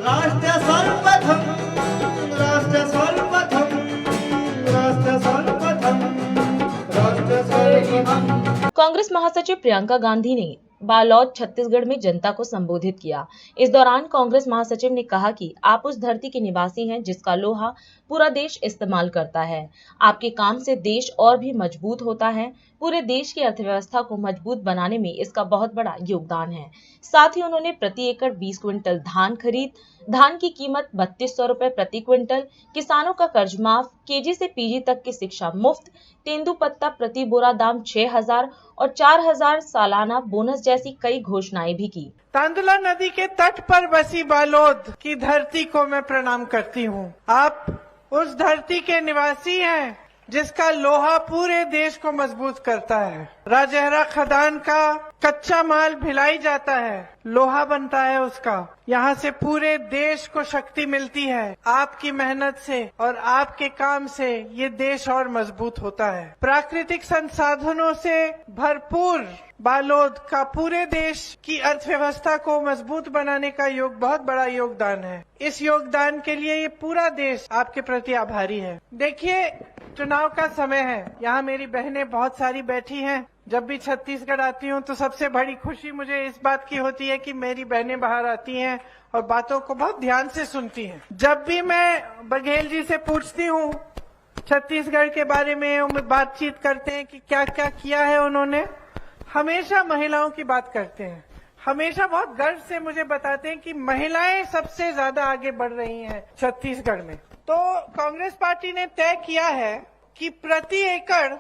राष्ट्र सर्वप्रथम, राष्ट्र सर्वप्रथम, राष्ट्र सर्वप्रथम, राष्ट्र सर्वप्रथम। कांग्रेस महासचिव प्रियंका गांधी ने बालोद छत्तीसगढ़ में जनता को संबोधित किया। इस दौरान कांग्रेस महासचिव ने कहा कि आप उस धरती के निवासी हैं जिसका लोहा पूरा देश इस्तेमाल करता है। आपके काम से देश और भी मजबूत होता है। पूरे देश की अर्थव्यवस्था को मजबूत बनाने में इसका बहुत बड़ा योगदान है। साथ ही उन्होंने प्रति एकड़ 20 क्विंटल धान खरीद, धान की कीमत 3200 रुपए प्रति क्विंटल, किसानों का कर्ज माफ, केजी से पीजी तक की शिक्षा मुफ्त, तेंदुपत्ता प्रति बोरा दाम 6000 और 4000 सालाना बोनस जैसी कई घोषणाएं भी की। तांदुला नदी के तट पर बसी बालोद की धरती को मैं प्रणाम करती हूँ। आप उस धरती के निवासी हैं जिसका लोहा पूरे देश को मजबूत करता है। राजहरा खदान का कच्चा माल भिलाई जाता है, लोहा बनता है उसका। यहाँ से पूरे देश को शक्ति मिलती है। आपकी मेहनत से और आपके काम से ये देश और मजबूत होता है। प्राकृतिक संसाधनों से भरपूर बालोद का पूरे देश की अर्थव्यवस्था को मजबूत बनाने का बहुत बड़ा योगदान है। इस योगदान के लिए ये पूरा देश आपके प्रति आभारी है। देखिए, चुनाव का समय है। यहाँ मेरी बहनें बहुत सारी बैठी हैं। जब भी छत्तीसगढ़ आती हूँ तो सबसे बड़ी खुशी मुझे इस बात की होती है कि मेरी बहनें बाहर आती हैं और बातों को बहुत ध्यान से सुनती हैं। जब भी मैं बघेल जी से पूछती हूँ छत्तीसगढ़ के बारे में, हम बातचीत करते हैं कि क्या क्या किया है उन्होंने, हमेशा महिलाओं की बात करते हैं। हमेशा बहुत गर्व से मुझे बताते हैं कि महिलाएं सबसे ज्यादा आगे बढ़ रही हैं छत्तीसगढ़ में। तो कांग्रेस पार्टी ने तय किया है कि प्रति एकड़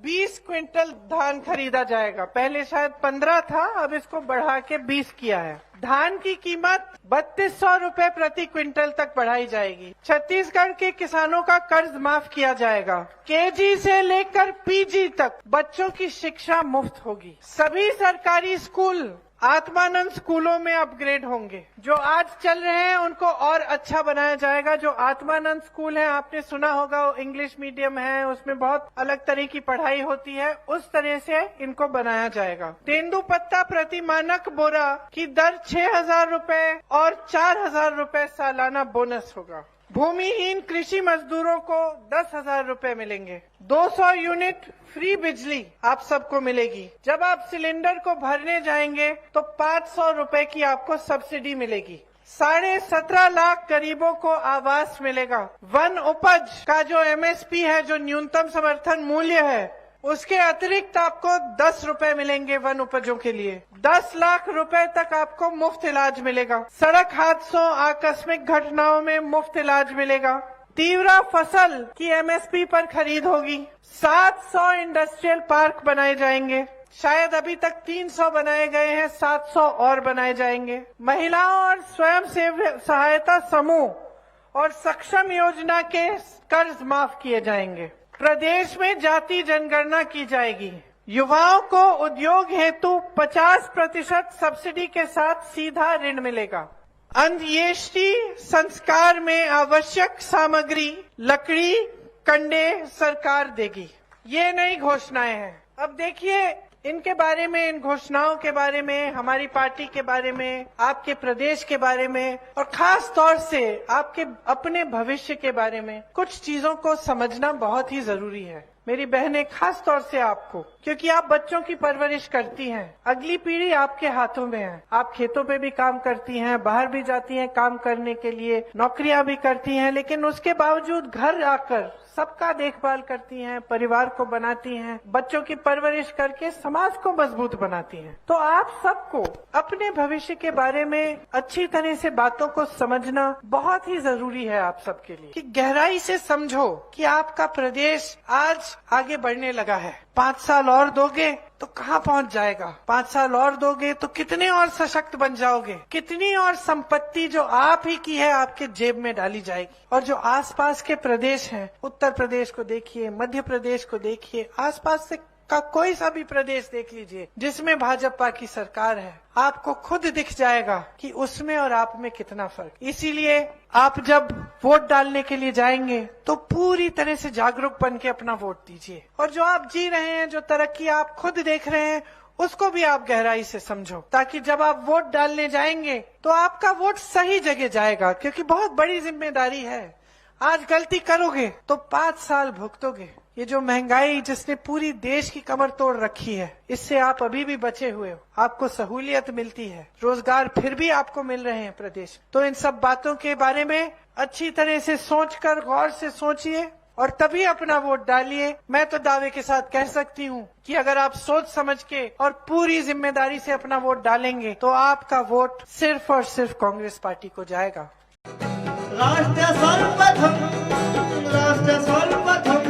20 क्विंटल धान खरीदा जाएगा। पहले शायद 15 था, अब इसको बढ़ा के 20 किया है। धान की कीमत 3200 रुपए प्रति क्विंटल तक बढ़ाई जाएगी। छत्तीसगढ़ के किसानों का कर्ज माफ किया जाएगा। केजी से लेकर पीजी तक बच्चों की शिक्षा मुफ्त होगी। सभी सरकारी स्कूल आत्मानंद स्कूलों में अपग्रेड होंगे। जो आज चल रहे हैं उनको और अच्छा बनाया जाएगा। जो आत्मानंद स्कूल है, आपने सुना होगा, वो इंग्लिश मीडियम है, उसमें बहुत अलग तरह की पढ़ाई होती है, उस तरह से इनको बनाया जाएगा। तेंदुपत्ता प्रति मानक बोरा की दर 6000 रुपए और 4000 रुपए सालाना बोनस होगा। भूमिहीन कृषि मजदूरों को 10,000 रुपए मिलेंगे। 200 यूनिट फ्री बिजली आप सबको मिलेगी। जब आप सिलेंडर को भरने जाएंगे तो 500 रुपए की आपको सब्सिडी मिलेगी। 17.5 लाख गरीबों को आवास मिलेगा। वन उपज का जो MSP है, जो न्यूनतम समर्थन मूल्य है, उसके अतिरिक्त आपको 10 रुपए मिलेंगे वन उपजों के लिए। 10 लाख रुपए तक आपको मुफ्त इलाज मिलेगा। सड़क हादसों, आकस्मिक घटनाओं में मुफ्त इलाज मिलेगा। तीव्र फसल की MSP पर खरीद होगी। 700 इंडस्ट्रियल पार्क बनाए जाएंगे। शायद अभी तक 300 बनाए गए हैं, 700 और बनाए जाएंगे। महिलाओं और स्वयं सहायता समूह और सक्षम योजना के कर्ज माफ किए जाएंगे। प्रदेश में जाति जनगणना की जाएगी। युवाओं को उद्योग हेतु 50% सब्सिडी के साथ सीधा ऋण मिलेगा। अंत्येष्टि संस्कार में आवश्यक सामग्री, लकड़ी, कंडे सरकार देगी। ये नई घोषणाएं हैं। अब देखिए, इनके बारे में, इन घोषणाओं के बारे में, हमारी पार्टी के बारे में, आपके प्रदेश के बारे में और खास तौर से आपके अपने भविष्य के बारे में कुछ चीजों को समझना बहुत ही जरूरी है। मेरी बहनें, खास तौर से आपको, क्योंकि आप बच्चों की परवरिश करती हैं। अगली पीढ़ी आपके हाथों में है। आप खेतों पे भी काम करती हैं, बाहर भी जाती हैं काम करने के लिए, नौकरियां भी करती हैं, लेकिन उसके बावजूद घर आकर सबका देखभाल करती हैं, परिवार को बनाती हैं, बच्चों की परवरिश करके समाज को मजबूत बनाती हैं। तो आप सबको अपने भविष्य के बारे में अच्छी तरह से बातों को समझना बहुत ही जरूरी है आप सबके लिए, कि गहराई से समझो कि आपका प्रदेश आज आगे बढ़ने लगा है। 5 साल और दोगे तो कहाँ पहुँच जाएगा? 5 साल और दोगे तो कितने और सशक्त बन जाओगे? कितनी और संपत्ति जो आप ही की है आपके जेब में डाली जाएगी। और जो आसपास के प्रदेश हैं, उत्तर प्रदेश को देखिए, मध्य प्रदेश को देखिए, आसपास से का कोई सा भी प्रदेश देख लीजिए जिसमें भाजपा की सरकार है, आपको खुद दिख जाएगा कि उसमें और आप में कितना फर्क। इसीलिए आप जब वोट डालने के लिए जाएंगे तो पूरी तरह से जागरूक बन के अपना वोट दीजिए। और जो आप जी रहे हैं, जो तरक्की आप खुद देख रहे हैं, उसको भी आप गहराई से समझो, ताकि जब आप वोट डालने जाएंगे तो आपका वोट सही जगह जाएगा, क्योंकि बहुत बड़ी जिम्मेदारी है। आज गलती करोगे तो 5 साल भुगतोगे। ये जो महंगाई जिसने पूरी देश की कमर तोड़ रखी है, इससे आप अभी भी बचे हुए हो। आपको सहूलियत मिलती है, रोजगार फिर भी आपको मिल रहे हैं प्रदेश। तो इन सब बातों के बारे में अच्छी तरह से सोचकर, गौर से सोचिए और तभी अपना वोट डालिए। मैं तो दावे के साथ कह सकती हूँ कि अगर आप सोच समझ के और पूरी जिम्मेदारी से अपना वोट डालेंगे तो आपका वोट सिर्फ और सिर्फ कांग्रेस पार्टी को जाएगा। राष्ट्र सर्वप्रथम, राष्ट्र सर्वप्रथम।